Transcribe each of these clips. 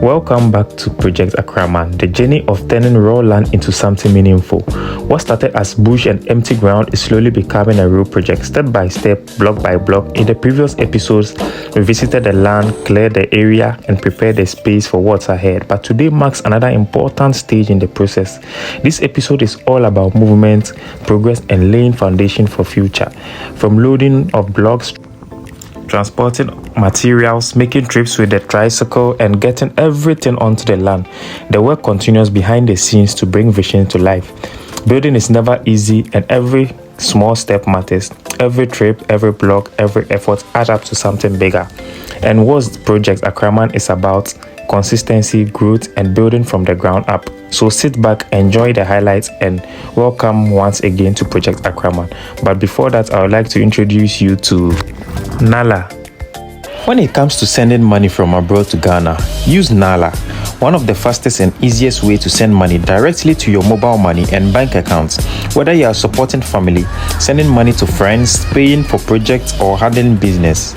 Welcome back to Project Akrraman, the journey of turning raw land into something meaningful. What started as bush and empty ground is slowly becoming a real project, step by step, block by block. In the previous episodes, we visited the land, cleared the area, and prepared the space for what's ahead. But today marks another important stage in the process. This episode is all about movement, progress, and laying foundation for future. From loading of blocks, transporting materials, making trips with the tricycle, and getting everything onto the land. The work continues behind the scenes to bring vision to life. Building is never easy, and every small step matters. Every trip, every block, every effort adds up to something bigger. And what Project Akrraman is about: consistency, growth, and building from the ground up. So sit back, enjoy the highlights, and welcome once again to Project Akrraman. But before that, I would like to introduce you to Nala. When it comes to sending money from abroad to Ghana, use Nala, one of the fastest and easiest way to send money directly to your mobile money and bank accounts. Whether you are supporting family, sending money to friends, paying for projects, or handling business.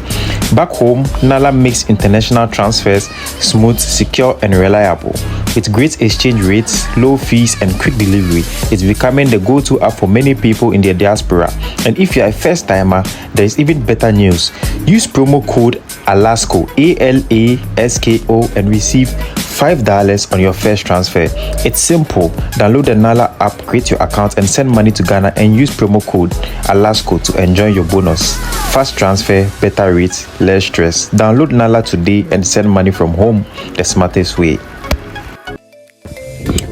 Back home, Nala makes international transfers smooth, secure, and reliable. With great exchange rates, low fees, and quick delivery, it's becoming the go-to app for many people in the diaspora. And if you are a first-timer, there is even better news. Use promo code ALASKO, ALASKO, and receive $5 on your first transfer. It's simple. Download the Nala app, create your account, and send money to Ghana, and use promo code ALASKO to enjoy your bonus. Fast transfer, better rates, less stress. Download Nala today and send money from home the smartest way.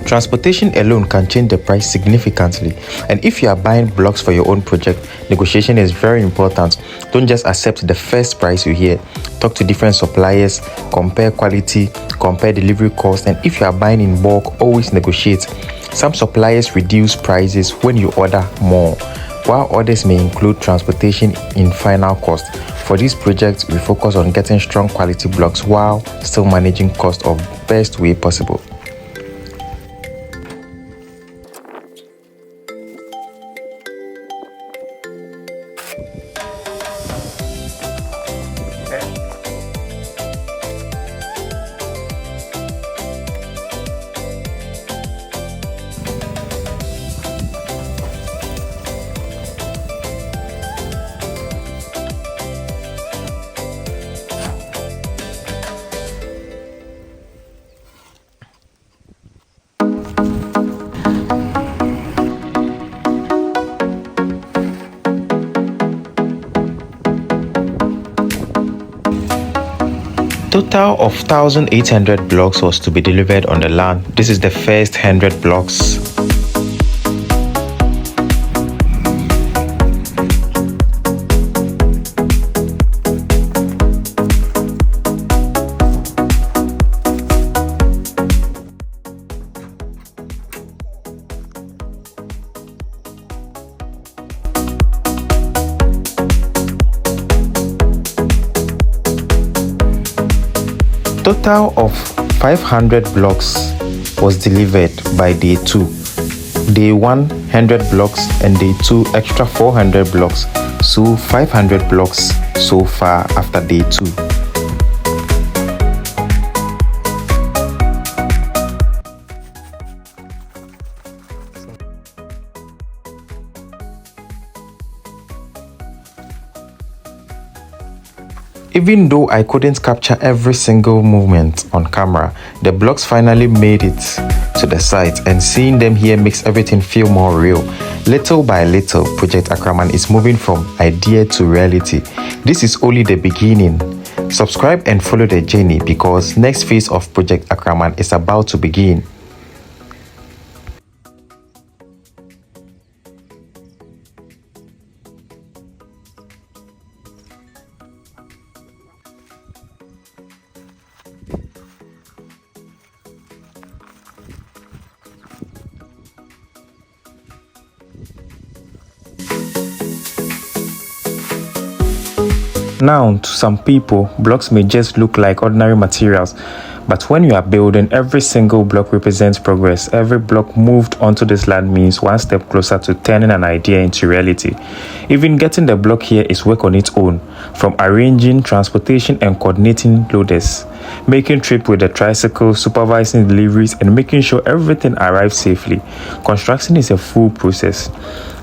Transportation alone can change the price significantly, and if you are buying blocks for your own project, negotiation is very important. Don't just accept the first price you hear. Talk to different suppliers, compare quality, compare delivery cost, and if you are buying in bulk, always negotiate. Some suppliers reduce prices when you order more, while others may include transportation in final cost. For this project, we focus on getting strong quality blocks while still managing cost of best way possible. Total of 1,800 blocks was to be delivered on the land. This is the first 100 blocks. Total of 500 blocks was delivered by day 2. Day 1, 100 blocks, and day 2, extra 400 blocks. So 500 blocks so far after day 2. Even though I couldn't capture every single movement on camera, the blocks finally made it to the site, and seeing them here makes everything feel more real. Little by little, Project Akrraman is moving from idea to reality. This is only the beginning. Subscribe and follow the journey, because next phase of Project Akrraman is about to begin. Now, to some people, blocks may just look like ordinary materials, But when you are building, every single block represents progress. Every block moved onto this land means one step closer to turning an idea into reality. Even getting the block here is work on its own, from arranging transportation and coordinating loaders, making trip with the tricycle, supervising deliveries, and making sure everything arrives safely. Construction is a full process.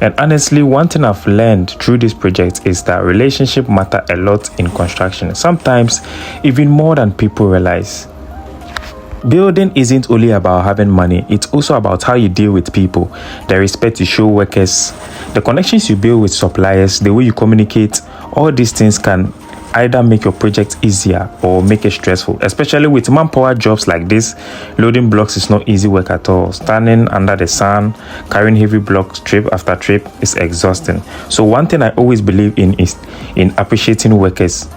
And honestly, one thing I've learned through this project is that relationships matter a lot in construction, sometimes even more than people realize. Building isn't only about having money, it's also about how you deal with people, the respect you show workers, the connections you build with suppliers, the way you communicate. All these things can either make your project easier or make it stressful. Especially with manpower jobs like this, loading blocks is not easy work at all. Standing under the sun, carrying heavy blocks trip after trip is exhausting. So one thing I always believe in is in appreciating workers.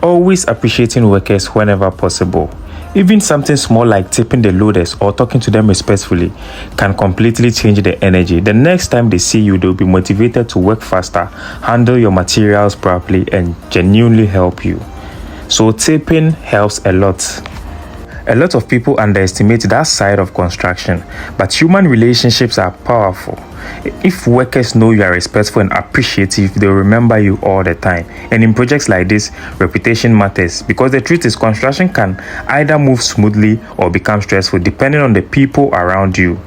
Always appreciating workers whenever possible. Even something small like tipping the loaders or talking to them respectfully can completely change the energy. The next time they see you, they'll be motivated to work faster, handle your materials properly, and genuinely help you. So tipping helps a lot. A lot of people underestimate that side of construction, but human relationships are powerful. If workers know you are respectful and appreciative, they'll remember you all the time. And in projects like this, reputation matters, because the truth is construction can either move smoothly or become stressful depending on the people around you.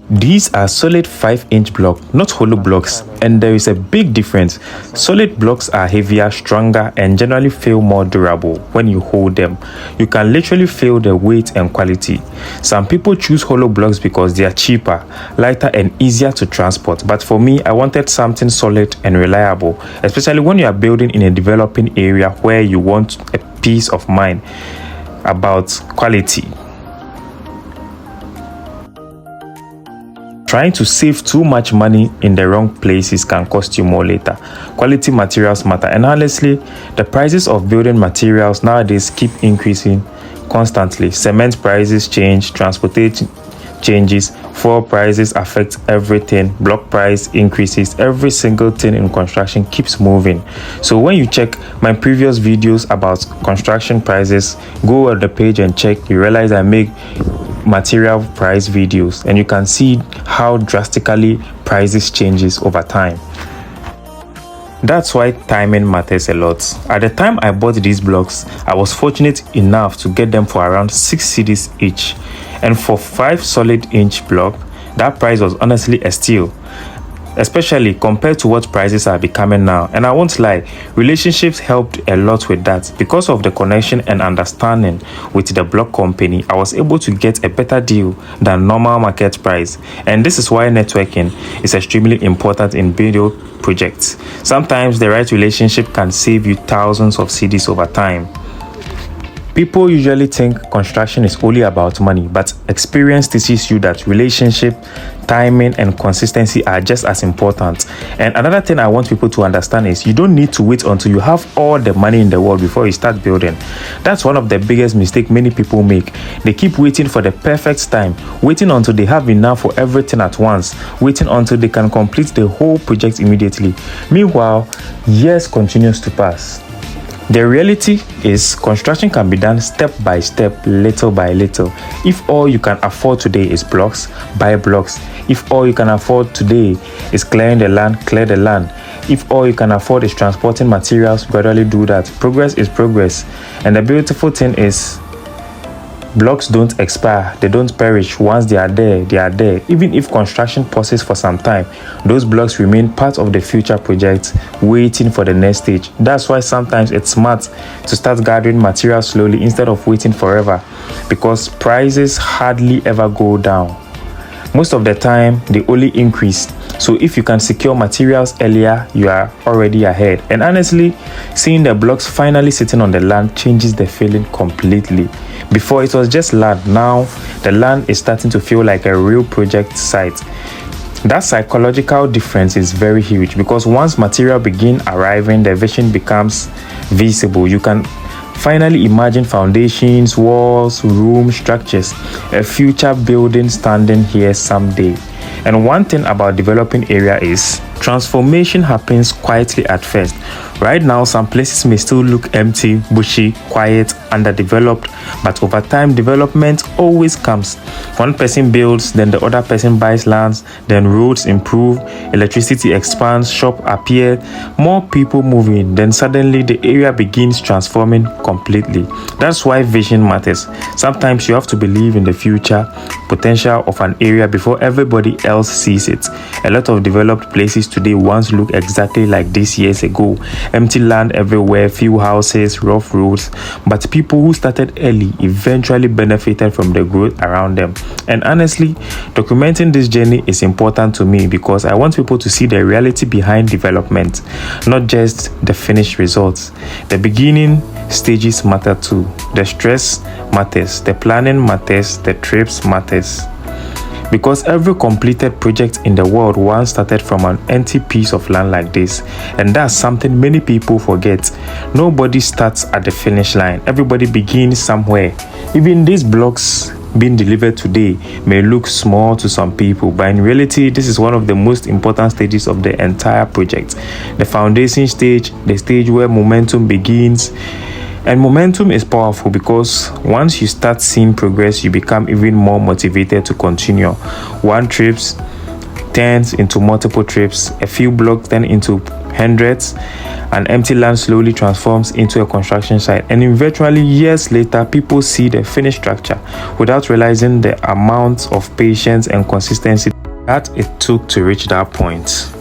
These are solid 5-inch blocks, not hollow blocks, and there is a big difference. Solid blocks are heavier, stronger, and generally feel more durable when you hold them. You can literally feel the weight and quality. Some people choose hollow blocks because they are cheaper, lighter, and easier to transport. But for me, I wanted something solid and reliable, especially when you are building in a developing area where you want a peace of mind about quality. Trying to save too much money in the wrong places can cost you more later. Quality materials matter, and honestly, the prices of building materials nowadays keep increasing constantly. Cement prices change, transportation changes, fuel prices affect everything, block price increases, every single thing in construction keeps moving. So when you check my previous videos about construction prices, go on the page and check, you realize I make material price videos, and you can see how drastically prices changes over time. That's why timing matters a lot. At the time I bought these blocks, I was fortunate enough to get them for around 6 cedis each, and for 5 solid inch block, that price was honestly a steal, especially compared to what prices are becoming now. And I won't lie, relationships helped a lot with that. Because of the connection and understanding with the block company, I was able to get a better deal than normal market price. And this is why networking is extremely important in building projects. Sometimes the right relationship can save you thousands of cedis over time. People usually think construction is only about money, but experience teaches you that relationship, timing, and consistency are just as important. And another thing I want people to understand is you don't need to wait until you have all the money in the world before you start building. That's one of the biggest mistakes many people make. They keep waiting for the perfect time, waiting until they have enough for everything at once, waiting until they can complete the whole project immediately. Meanwhile, years continues to pass. The reality is construction can be done step by step, little by little. If all you can afford today is blocks, buy blocks. If all you can afford today is clearing the land, clear the land. If all you can afford is transporting materials, gradually do that. Progress is progress. And the beautiful thing is, blocks don't expire, they don't perish. Once they are there, they are there. Even if construction pauses for some time, those blocks remain part of the future project, waiting for the next stage. That's why sometimes it's smart to start gathering materials slowly instead of waiting forever, because prices hardly ever go down. Most of the time, they only increase. So if you can secure materials earlier, you are already ahead. And honestly, seeing the blocks finally sitting on the land changes the feeling completely. Before it was just land, now the land is starting to feel like a real project site. That psychological difference is very huge, because once material begin arriving, the vision becomes visible. You can finally imagine foundations, walls, rooms, structures, a future building standing here someday. And one thing about developing area is transformation happens quietly at first. Right now, some places may still look empty, bushy, quiet, underdeveloped, but over time, development always comes. One person builds, then the other person buys lands, then roads improve, electricity expands, shops appear, more people move in, then suddenly the area begins transforming completely. That's why vision matters. Sometimes you have to believe in the future potential of an area before everybody else sees it. A lot of developed places today once looked exactly like this years ago. Empty land everywhere, few houses, rough roads, but people who started early eventually benefited from the growth around them. And honestly, documenting this journey is important to me because I want people to see the reality behind development, not just the finished results. The beginning stages matter too. The stress matters, the planning matters, the trips matters. Because every completed project in the world once started from an empty piece of land like this. And that's something many people forget. Nobody starts at the finish line. Everybody begins somewhere. Even these blocks being delivered today may look small to some people, but in reality, this is one of the most important stages of the entire project. The foundation stage, the stage where momentum begins. And momentum is powerful because once you start seeing progress, you become even more motivated to continue. One trip turns into multiple trips, a few blocks turn into hundreds, an empty land slowly transforms into a construction site, and eventually years later, people see the finished structure without realizing the amount of patience and consistency that it took to reach that point.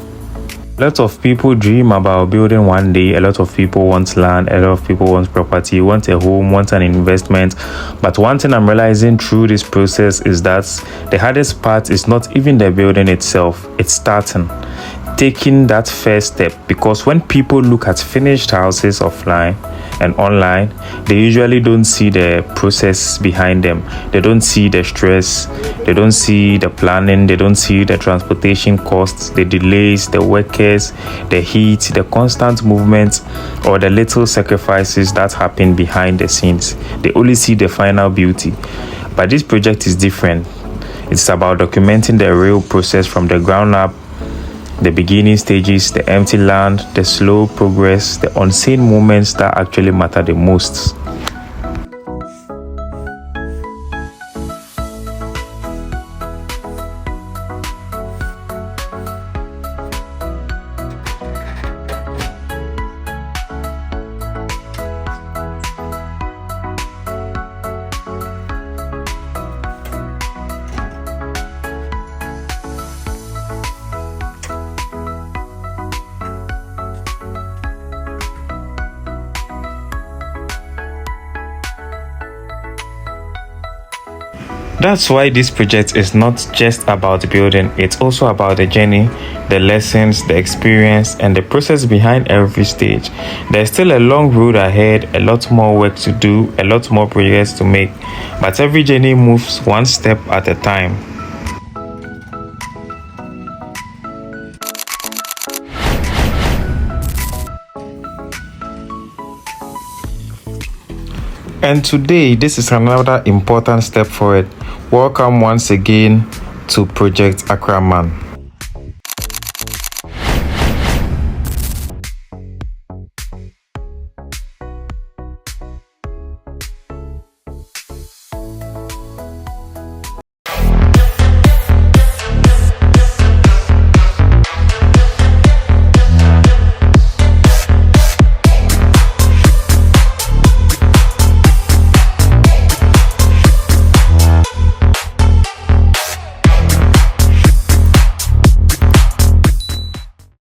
A lot of people dream about building one day. A lot of people want land. A lot of people want property, want a home, want an investment. But one thing I'm realizing through this process is that the hardest part is not even the building itself. It's starting, taking that first step. Because when people look at finished houses offline and online, they usually don't see the process behind them. They don't see the stress, they don't see the planning, they don't see the transportation costs, the delays, the workers, the heat, the constant movement, or the little sacrifices that happen behind the scenes. They only see the final beauty. But this project is different. It's about documenting the real process from the ground up, the beginning stages, the empty land, the slow progress, the unseen moments that actually matter the most. That's why this project is not just about building, it's also about the journey, the lessons, the experience, and the process behind every stage. There's still a long road ahead, a lot more work to do, a lot more progress to make, but every journey moves one step at a time. And today, this is another important step forward. Welcome once again to Project Akrraman.